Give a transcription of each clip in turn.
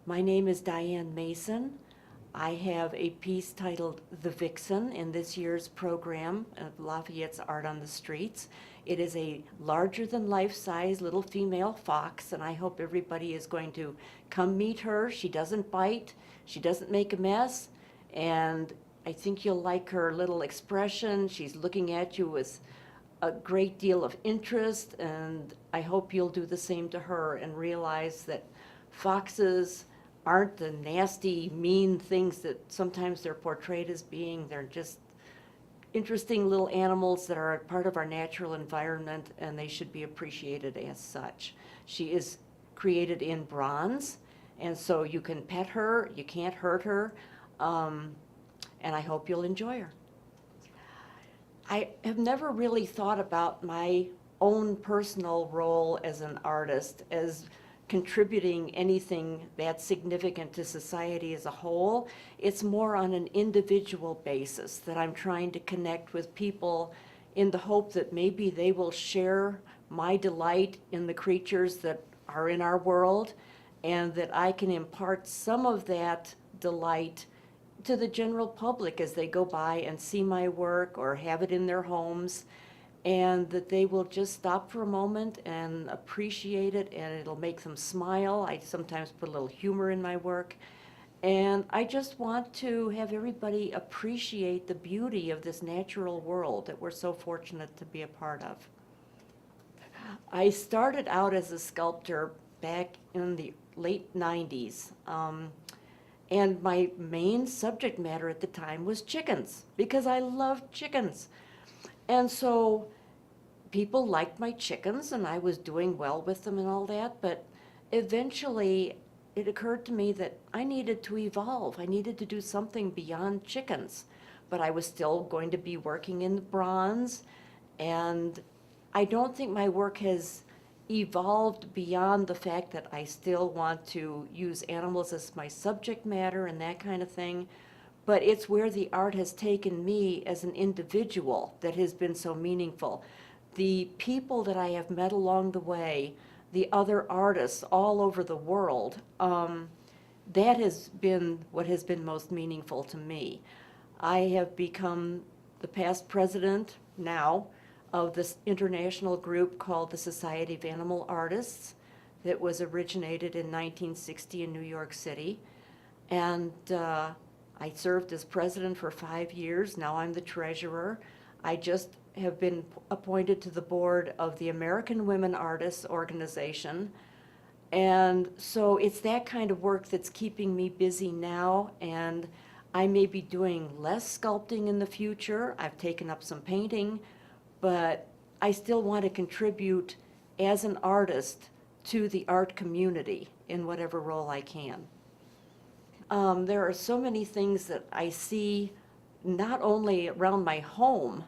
My name is Diane Mason. I have a piece titled The Vixen in this year's program of Lafayette's Art on the Streets. It is a larger-than-life-size little female fox, and I hope everybody is going to come meet her. She doesn't bite, she doesn't make a mess, and I think you'll like her little expression. She's looking at you with a great deal of interest, and I hope you'll do the same to her and realize that foxes aren't the nasty, mean things that sometimes they're portrayed as being. They're just interesting little animals that are a part of our natural environment, and they should be appreciated as such. She is created in bronze, and so you can pet her, you can't hurt her, and I hope you'll enjoy her. I have never really thought about my own personal role as an artist as contributing anything that's significant to society as a whole. It's more on an individual basis that I'm trying to connect with people in the hope that maybe they will share my delight in the creatures that are in our world, and that I can impart some of that delight to the general public as they go by and see my work or have it in their homes, and that they will just stop for a moment and appreciate it, and it'll make them smile. I sometimes put a little humor in my work, and I just want to have everybody appreciate the beauty of this natural world that we're so fortunate to be a part of. I started out as a sculptor back in the late 90s. And my main subject matter at the time was chickens, because I loved chickens. And so people liked my chickens, and I was doing well with them and all that, but eventually it occurred to me that I needed to evolve. I needed to do something beyond chickens, but I was still going to be working in bronze, and I don't think my work has evolved beyond the fact that I still want to use animals as my subject matter and that kind of thing, but it's where the art has taken me as an individual that has been so meaningful. The people that I have met along the way, the other artists all over the world, that has been what has been most meaningful to me. I have become the past president now of this international group called the Society of Animal Artists that was originated in 1960 in New York City. And I served as president for 5 years. Now I'm the treasurer. I just have been appointed to the board of the American Women Artists Organization. And so it's that kind of work that's keeping me busy now, and I may be doing less sculpting in the future. I've taken up some painting, but I still want to contribute as an artist to the art community in whatever role I can. There are so many things that I see not only around my home,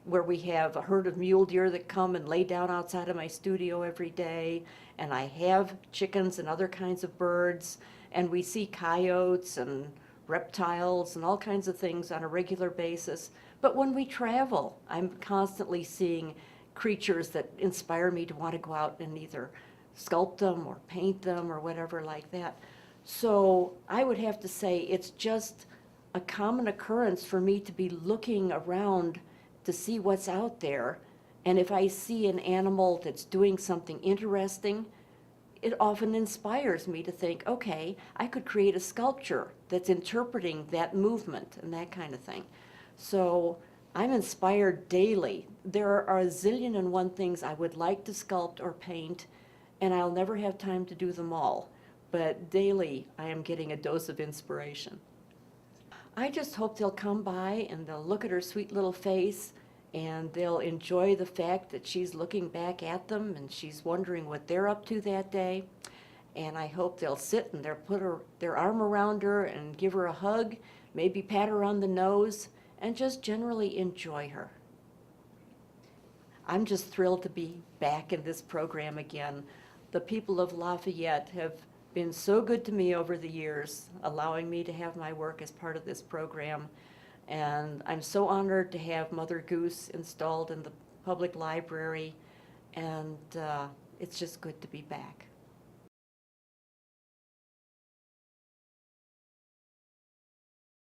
where we have a herd of mule deer that come and lay down outside of my studio every day, and I have chickens and other kinds of birds, and we see coyotes and reptiles and all kinds of things on a regular basis. But when we travel, I'm constantly seeing creatures that inspire me to want to go out and either sculpt them or paint them or whatever like that. So I would have to say it's just a common occurrence for me to be looking around to see what's out there. And if I see an animal that's doing something interesting, it often inspires me to think, okay, I could create a sculpture that's interpreting that movement and that kind of thing. So I'm inspired daily. There are a zillion and one things I would like to sculpt or paint, and I'll never have time to do them all. But daily, I am getting a dose of inspiration. I just hope they'll come by and they'll look at her sweet little face, and they'll enjoy the fact that she's looking back at them and she's wondering what they're up to that day. And I hope they'll sit and they'll put their arm around her and give her a hug, maybe pat her on the nose, and just generally enjoy her. I'm just thrilled to be back in this program again. The people of Lafayette have been so good to me over the years, allowing me to have my work as part of this program. And I'm so honored to have Mother Goose installed in the public library, and it's just good to be back.